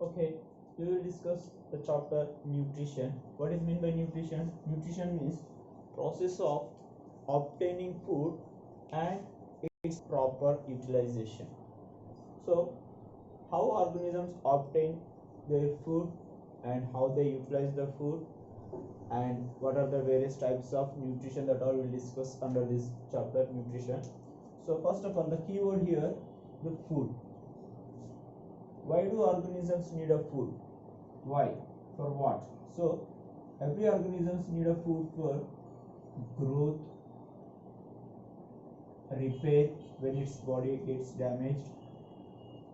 Okay, we will discuss the chapter nutrition. What is meant by nutrition? Nutrition means process of obtaining food and its proper utilization. So, how organisms obtain their food and how they utilize the food and what are the various types of nutrition, that all will discuss under this chapter nutrition. So first of all, the keyword here, the food. Why do organisms need a food? Why? For what? So every organisms need a food for growth, repair when its body gets damaged,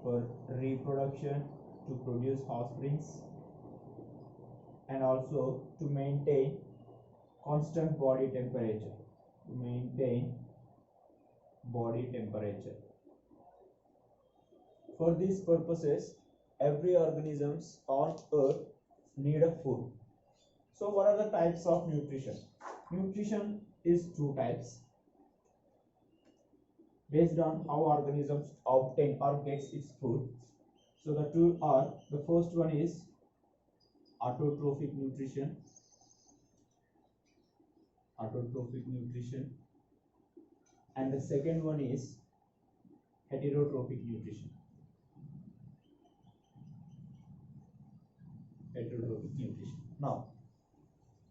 for reproduction to produce offsprings, and also to maintain constant body temperature. To maintain body temperature. For these purposes, every organisms on earth need a food. So what are the types of nutrition? Nutrition is two types based on how organisms obtain or gets its food. So the two are, the first one is autotrophic nutrition. Autotrophic nutrition. And the second one is heterotrophic nutrition. Heterotrophic nutrition. Now,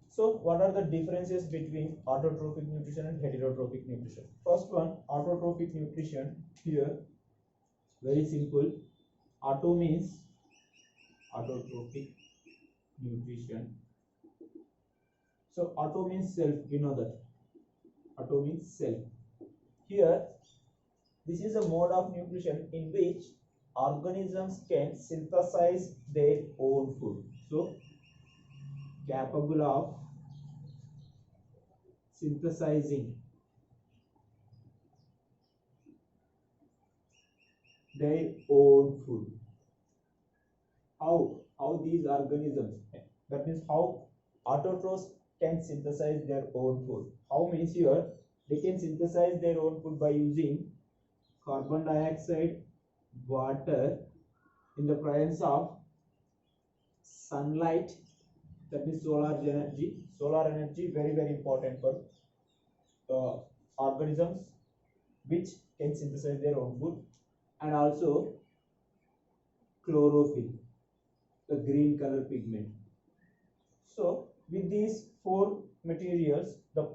so what are the differences between autotrophic nutrition and heterotrophic nutrition? First one, autotrophic nutrition. Here, very simple. Auto means autotrophic nutrition. So auto means self, we know that. Auto means self. Here, this is a mode of nutrition in which organisms can synthesize their own food. So capable of synthesizing their own food. How these organisms, that means how autotrophs can synthesize their own food. How means here they can synthesize their own food by using carbon dioxide, water in the presence of sunlight, that is solar energy. Solar energy very important for organisms which can synthesize their own food, and also chlorophyll, the green color pigment. So with these four materials, the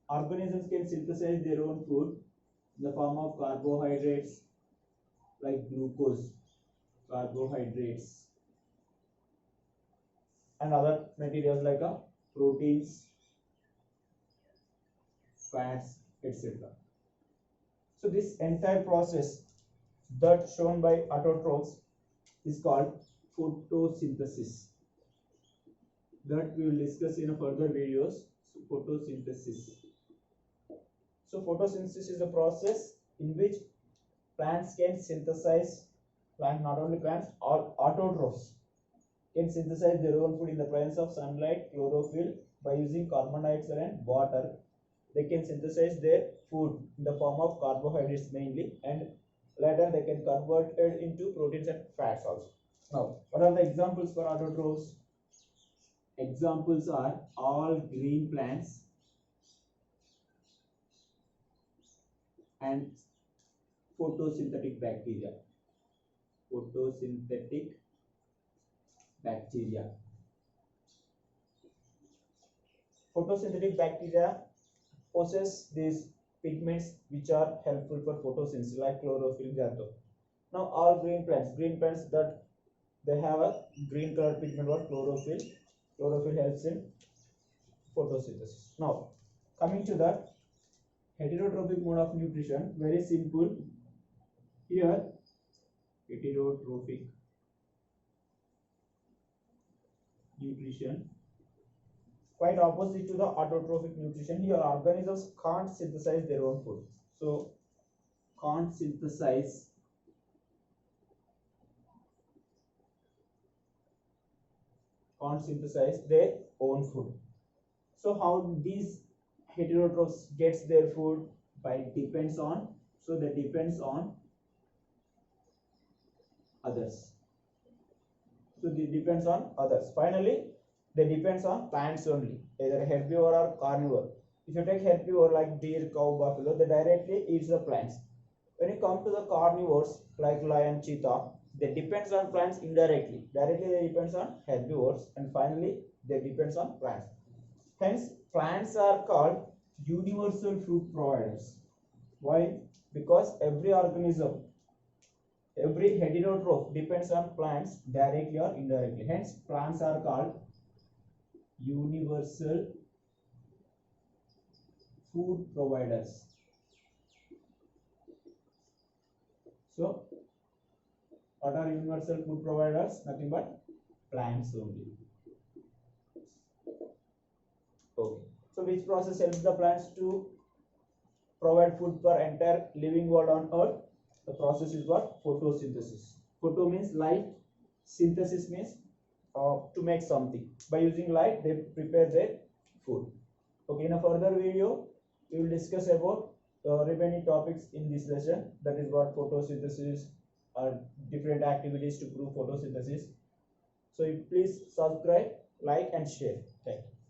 organisms can synthesize their own food in the form of carbohydrates like glucose, carbohydrates, and other materials like proteins, fats, etc. So this entire process that shown by autotrophs is called photosynthesis. That we will discuss in a further videos. So photosynthesis. So photosynthesis is a process in which plants can synthesize, not only plants, all autotrophs can synthesize their own food in the presence of sunlight, chlorophyll, by using carbon dioxide and water. They can synthesize their food in the form of carbohydrates mainly, and later they can convert it into proteins and fats also. Now, what are the examples for autotrophs? Examples are all green plants and photosynthetic bacteria. Photosynthetic bacteria. Photosynthetic bacteria possess these pigments which are helpful for photosynthesis, like chlorophyll, xanthone. Now all green plants that they have a green color pigment or chlorophyll. Chlorophyll helps in photosynthesis. Now coming to the heterotrophic mode of nutrition, very simple. Here heterotrophic nutrition, quite opposite to the autotrophic nutrition. Here organisms can't synthesize their own food. So can't synthesize their own food. So how these heterotrophs gets their food? By depends on, so that depends on others. So it depends on others. Finally, they depends on plants only, either herbivore or carnivore. If you take herbivore like deer, cow, buffalo, they directly eats the plants. When you come to the carnivores like lion, cheetah, they depends on plants indirectly. Directly they depends on herbivores, and finally they depends on plants. Hence, plants are called universal food providers. Why? Because every organism, every heterotroph depends on plants directly or indirectly. Hence, plants are called universal food providers. So, what are universal food providers? Nothing but plants only. Okay. So, which process helps the plants to provide food for entire living world on earth? The process is what? Photosynthesis. Photo means light, synthesis means to make something. By using light, they prepare their food. Okay, in a further video, we will discuss about remaining topics in this lesson. That is what photosynthesis or different activities to prove photosynthesis. So, please subscribe, like, and share. Thank you.